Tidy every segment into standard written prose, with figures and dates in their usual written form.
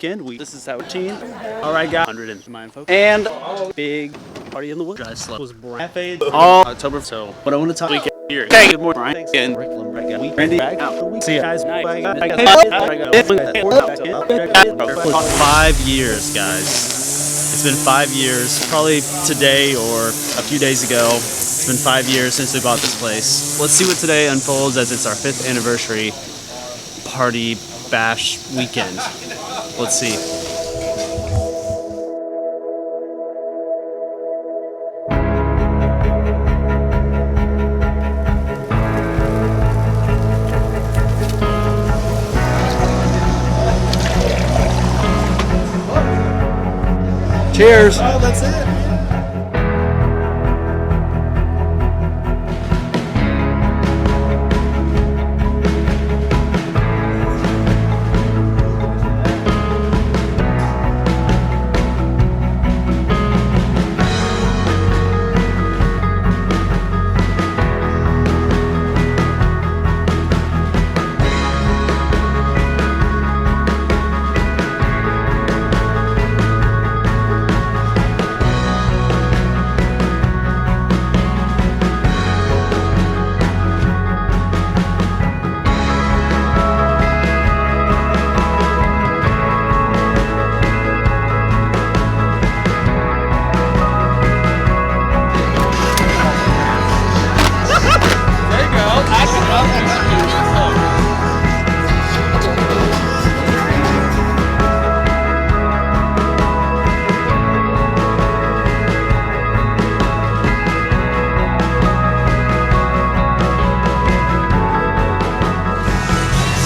weekend. This is how 14. All right, guys. 100 in my info. And big party in the woods. I slept. Was cafe all October. So, what I want to talk weekend here. Okay, good morning, Brian. Thanks and we Randy back out the week. See you guys. 5 years, guys. It's been 5 years. Probably today or a few days ago. It's been 5 years since we bought this place. Let's see what today unfolds as it's our 5th anniversary party bash weekend. Let's see. Cheers. Oh, that's it.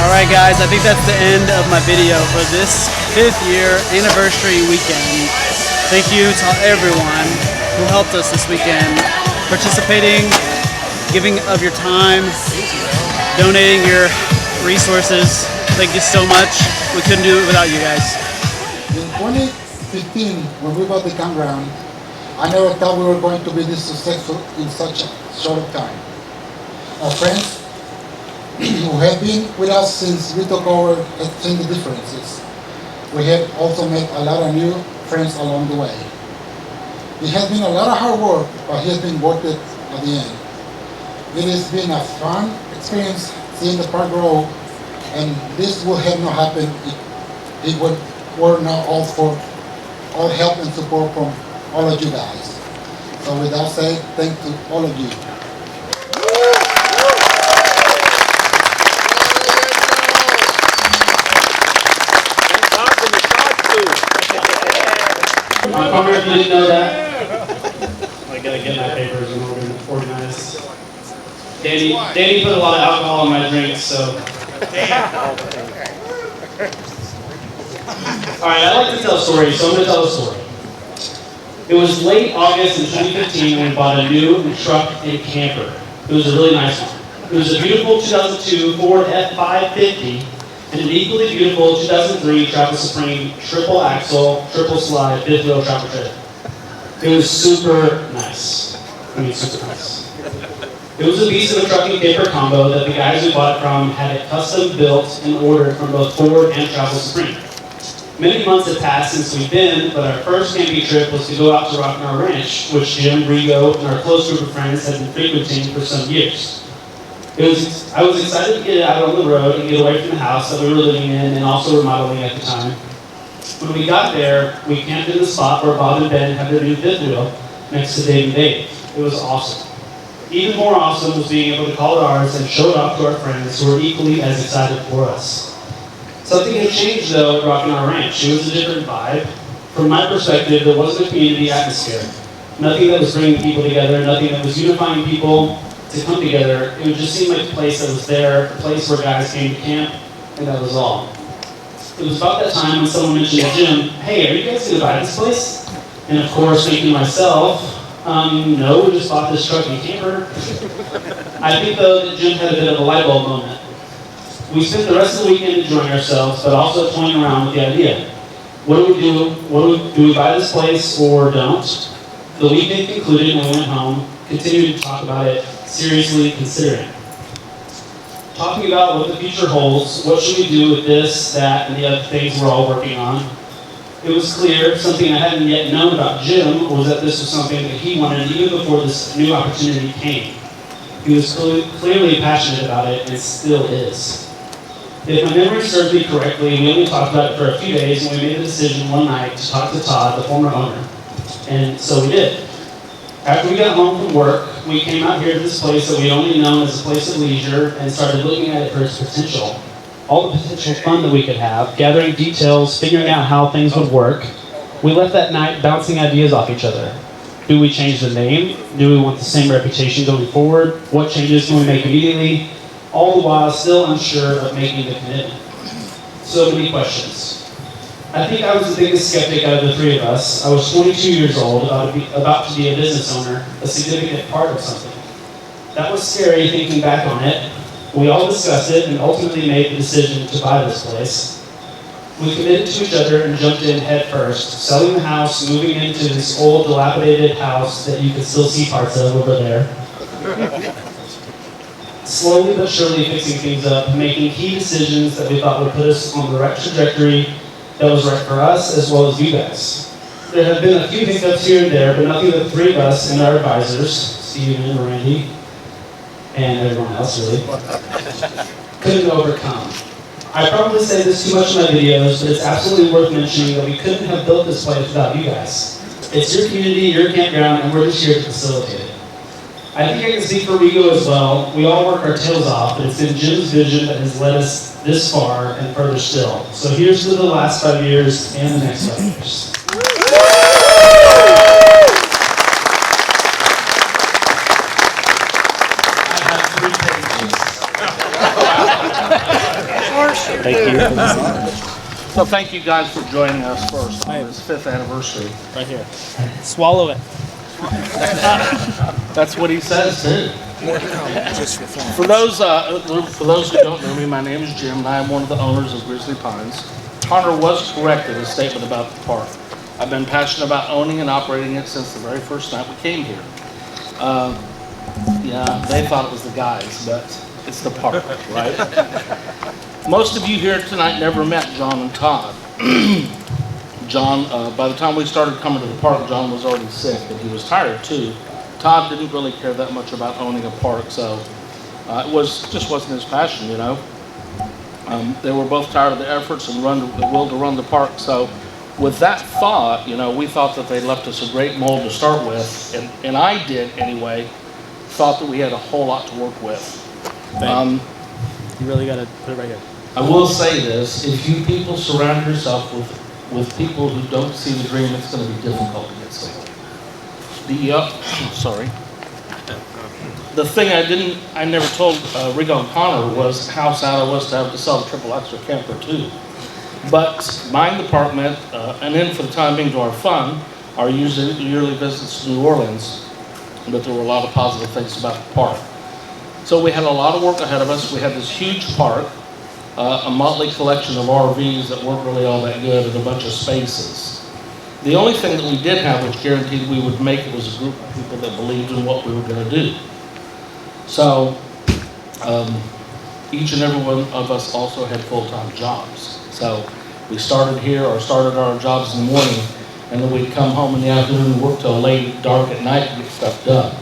Alright guys, I think that's the end of my video for this 5th year anniversary weekend. Thank you to everyone who helped us this weekend, participating, giving of your time, donating your resources. Thank you so much. We couldn't do it without you guys. In 2015, when we bought the campground, I never thought we were going to be this successful in such a short time. Our friends who have been with us since we took over have seen the differences. We have also made a lot of new friends along the way. It has been a lot of hard work, but it has been worth it at the end. It has been a fun experience seeing the park grow, and this would have not happened if it were not all for all help and support from all of you guys. So with that said, thank you to all of you. I'm sorry if you didn't know that. I gotta get my papers and organized. Danny put a lot of alcohol in my drinks, so. Alright, I like to tell stories, so I'm gonna tell a story. It was late August in 2015 when we bought a new truck and camper. It was a really nice one. It was a beautiful 2002 Ford F550 and an equally beautiful 2003 Travel Supreme triple axle, triple slide, fifth wheel tractor trailer. It was super nice. I mean, super nice. It was a beast of a truck and camper combo that the guys we bought it from had it custom built and ordered from both Ford and Travel Supreme. Many months have passed since we've been, but our first camping trip was to go out to Rock Knot Ranch, which Jim, Rigo, and our close group of friends had been frequenting for some years. I was excited to get out on the road and get away from the house that we were living in and also remodeling at the time. When we got there, we camped in the spot where Bob and Ben had their new fifth wheel next to Dave and Dave. It was awesome. Even more awesome was being able to call it ours and show it off to our friends who were equally as excited for us. Something had changed though at Rock Knot Ranch. It was a different vibe. From my perspective, there wasn't a community atmosphere. Nothing that was bringing people together, nothing that was unifying people to come together. It would just seem like a place that was there, a place where guys came to camp, and that was all. It was about that time when someone mentioned to Jim, hey, are you guys going to buy this place? And of course, thinking to myself, no, we just bought this truck and camper. I think though that Jim had a bit of a light bulb moment. We spent the rest of the weekend enjoying ourselves, but also toying around with the idea. What do we do? Do we buy this place or don't? The weekend concluded and we went home, continued to talk about it, seriously considering. talking about what the future holds, what should we do with this, that, and the other things we're all working on. It was clear, something I hadn't yet known about Jim, was that this was something that he wanted even before this new opportunity came. He was clearly passionate about it, and still is. If my memory serves me correctly, we only talked about it for a few days, and we made the decision one night to talk to Todd, the former owner. And so we did. After we got home from work, we came out here to this place that we only known as a place of leisure and started looking at it for its potential. All the potential fun that we could have, gathering details, figuring out how things would work. We left that night bouncing ideas off each other. Do we change the name? Do we want the same reputation going forward? What changes can we make immediately? All the while still unsure of making the commitment. So many questions. I think I was the biggest skeptic out of the three of us. I was 22 years old, about to be a business owner, a significant part of something. That was scary thinking back on it. We all discussed it and ultimately made the decision to buy this place. We committed to each other and jumped in head first, selling the house, moving into this old, dilapidated house that you can still see parts of over there. Slowly but surely fixing things up, making key decisions that we thought would put us on the right trajectory that was right for us as well as you guys. There have been a few hiccups here and there, but nothing that the three of us and our advisors, Steven, Randy, and everyone else really, couldn't overcome. I probably say this too much in my videos, but it's absolutely worth mentioning that we couldn't have built this place without you guys. It's your community, your campground, and we're just here to facilitate it. I think I can speak for Rigo as well. We all work our tails off, but it's been Jim's vision that has led us this far and further still. So here's to the last 5 years and the next 5 years. I have 3 pages. Thank you. So thank you guys for joining us first on this 5th anniversary. Right here. Swallow it. That's what he says too. For those who don't know me, my name is Jim, and I am one of the owners of Grizzly Pines. Connor was correct in his statement about the park. I've been passionate about owning and operating it since the very first night we came here. Yeah, they thought it was the guys, but it's the park, right? Most of you here tonight never met John and Todd. John, by the time we started coming to the park, John was already sick, and he was tired too. Todd didn't really care that much about owning a park, so it just wasn't his passion, you know. They were both tired of the efforts and the will to run the park, so with that thought, you know, we thought that they left us a great mold to start with, and I did anyway, thought that we had a whole lot to work with. You really got to put it right here. I will say this, if you people surround yourself with people who don't see the dream, it's going to be difficult to get somewhere. The thing I never told Rigo and Connor was how sad I was to have to sell the Triple Extra camper too. But buying the park meant an end for the time being to our fun, our yearly visits to New Orleans, but there were a lot of positive things about the park. So we had a lot of work ahead of us. We had this huge park, a motley collection of RVs that weren't really all that good, and a bunch of spaces. The only thing that we did have which guaranteed we would make it was a group of people that believed in what we were going to do. So each and every one of us also had full-time jobs. So we started our jobs in the morning, and then we'd come home in the afternoon and work till late, dark at night to get stuff done.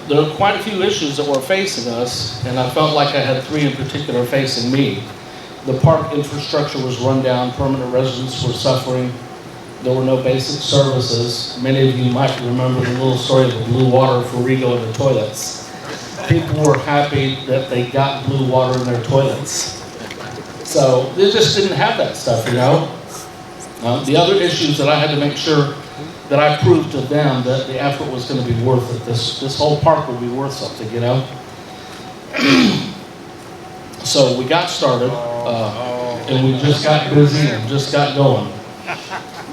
There are quite a few issues that were facing us, and I felt like I had 3 in particular facing me. The park infrastructure was run down, permanent residents were suffering, there were no basic services. Many of you might remember the little story of the blue water for Rigo in the toilets. People were happy that they got blue water in their toilets. So they just didn't have that stuff, you know. The other issues that I had to make sure that I proved to them that the effort was going to be worth it. This whole park would be worth something, you know. So we got started, and we just got busy and just got going.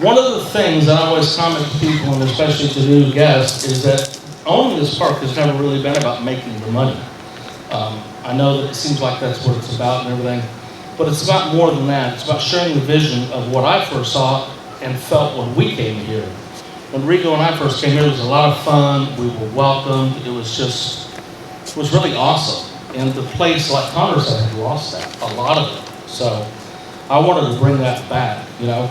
One of the things that I always comment to people, and especially to new guests, is that owning this park has never really been about making the money. I know that it seems like that's what it's about and everything, but it's about more than that. It's about sharing the vision of what I first saw and felt when we came here. When Rigo and I first came here, it was a lot of fun. We were welcomed. It was really awesome. And the place, like Connor said, had lost that, a lot of it. So I wanted to bring that back, you know.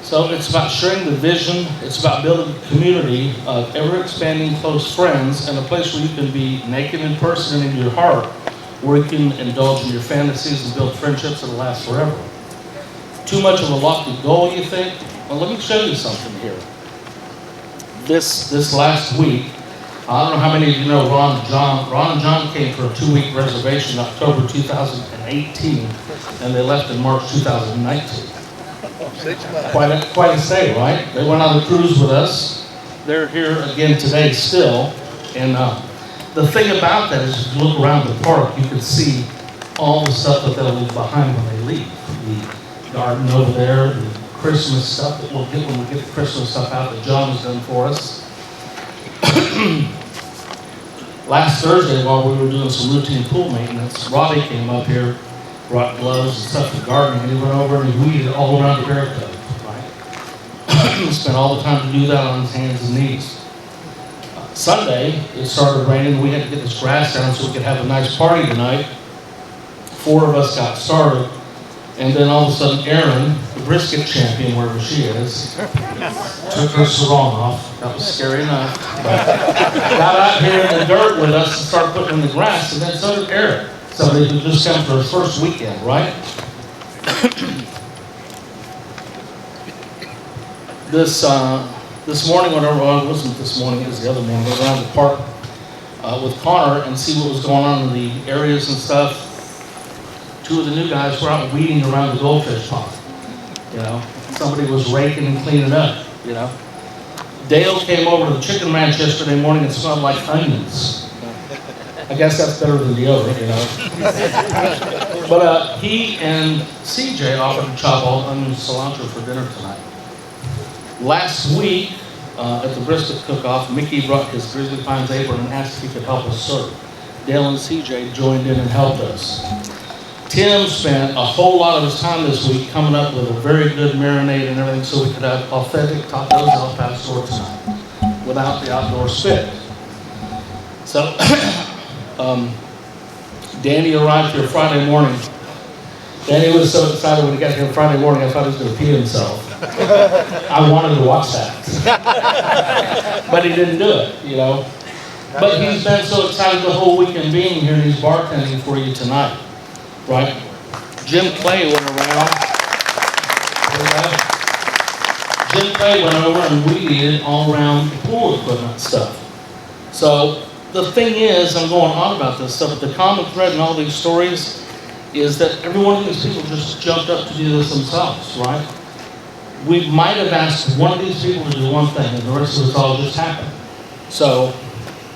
So it's about sharing the vision. It's about building a community of ever-expanding close friends and a place where you can be naked in person and in your heart, where you can indulge in your fantasies and build friendships that'll last forever. Too much of a lofty goal, you think? Well, let me show you something here. This last week, I don't know how many of you know Ron and John. Ron and John came for a 2-week reservation in October 2018, and they left in March 2019. Quite a stay, right? They went on a cruise with us. They're here again today still. And the thing about that is, if you look around the park, you can see all the stuff that they'll leave behind when they leave. The garden over there, the Christmas stuff that we'll get when we get the Christmas stuff out that John has done for us. Last Thursday, while we were doing some routine pool maintenance, Robbie came up here, brought gloves and stuff for gardening, and he went over and he weeded all around the bear cove, right? He spent all the time to do that on his hands and knees. Sunday, it started raining. We had to get this grass down so we could have a nice party tonight. 4 of us got started, and then all of a sudden, Erin, the brisket champion, wherever she is, took her sarong off. That was scary enough. But got out here in the dirt with us and started putting in the grass, and then so did Eric, somebody who just came for his first weekend, right? This morning, whenever it wasn't this morning, it was the other morning, we went around the park with Connor and see what was going on in the areas and stuff. 2 of the new guys were out weeding around the goldfish pond. You know, somebody was raking and cleaning up, you know. Dale came over to the chicken ranch yesterday morning and smelled like onions. I guess that's better than deodorant, you know. But he and CJ offered to chop all onion cilantro for dinner tonight. Last week, at the brisket cook-off, Mickey brought his Grizzly Pines apron and asked if he could help us serve. Dale and CJ joined in and helped us. Tim spent a whole lot of his time this week coming up with a very good marinade and everything so we could have authentic tacos al pastor tonight without the outdoor spit. So, Danny arrived here Friday morning. Danny was so excited when he got here Friday morning, I thought he was going to pee himself. I wanted to watch that. But he didn't do it, you know. But he's been so excited the whole weekend being here, and he's bartending for you tonight. Right? Jim Clay went around. Jim Clay went over and weeded all around the pool equipment stuff. So the thing is, I'm going on about this stuff, but the common thread in all these stories is that every one of these people just jumped up to do this themselves, right? We might have asked one of these people to do one thing, and the rest of us all just happened. So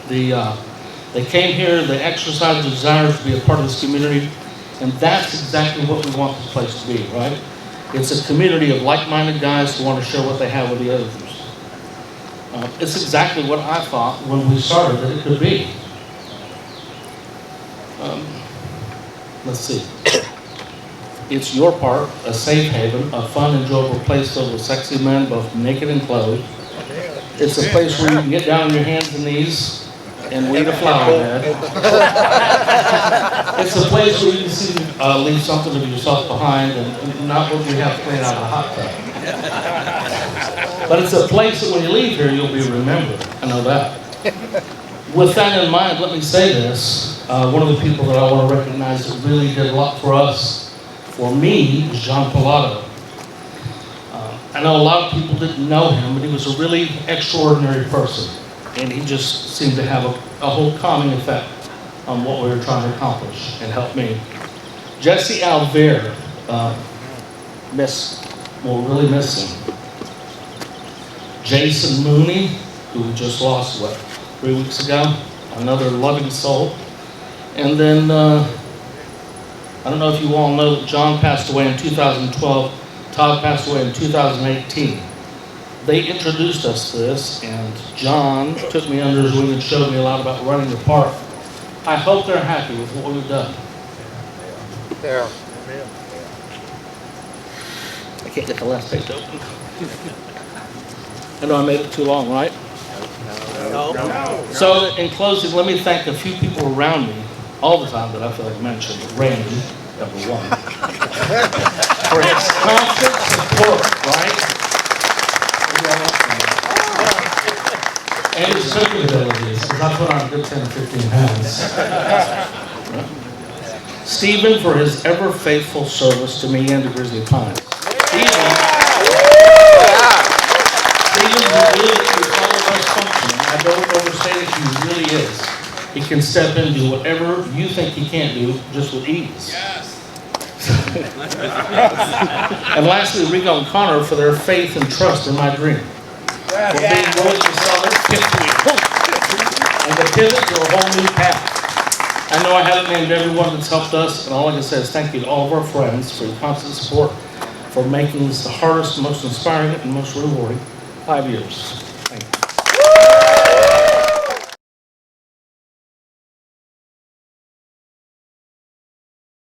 they came here, they exercised the desire to be a part of this community. And that's exactly what we want this place to be, right? It's a community of like-minded guys who want to share what they have with the others. It's exactly what I thought when we started that it could be. Let's see. It's your part, a safe haven, a fun, enjoyable place filled with sexy men, both naked and clothed. It's a place where you can get down on your hands and knees and weed a flower bed. It's a place where you can leave something of yourself behind and not what we have clean out of the hot tub. But it's a place that when you leave here, you'll be remembered. I know that. With that in mind, let me say this. One of the people that I want to recognize that really did a lot for us, for me, is John Pilato. I know a lot of people didn't know him, but he was a really extraordinary person. And he just seemed to have a whole calming effect on what we were trying to accomplish and help me. Jesse Alver, we'll really miss him. Jason Mooney, who we just lost, 3 weeks ago? Another loving soul. And then, I don't know if you all know that John passed away in 2012. Todd passed away in 2018. They introduced us to this, and John took me under his wing and showed me a lot about running the park. I hope they're happy with what we've done. Yeah. I can't get the last page open. I know I made it too long, right? No. So in closing, let me thank a few people around me, all the time, but I feel like I mentioned Randy, number one, for his constant support, right? And his cooking abilities, because I put on a good 10 or 15 pounds. Stephen for his ever faithful service to me and to Grizzly Pines. Stephen's the glue that keeps all of us functioning. I don't overstate it, he really is. He can step in and do whatever you think he can't do, just with ease. And lastly, Rico and Connor for their faith and trust in my dream. For being willing to sell their fifth wheel and to pivot to a whole new path. I know I haven't named everyone that's helped us, and all I can say is thank you to all of our friends for your constant support, for making this the hardest, most inspiring, and most rewarding 5 years.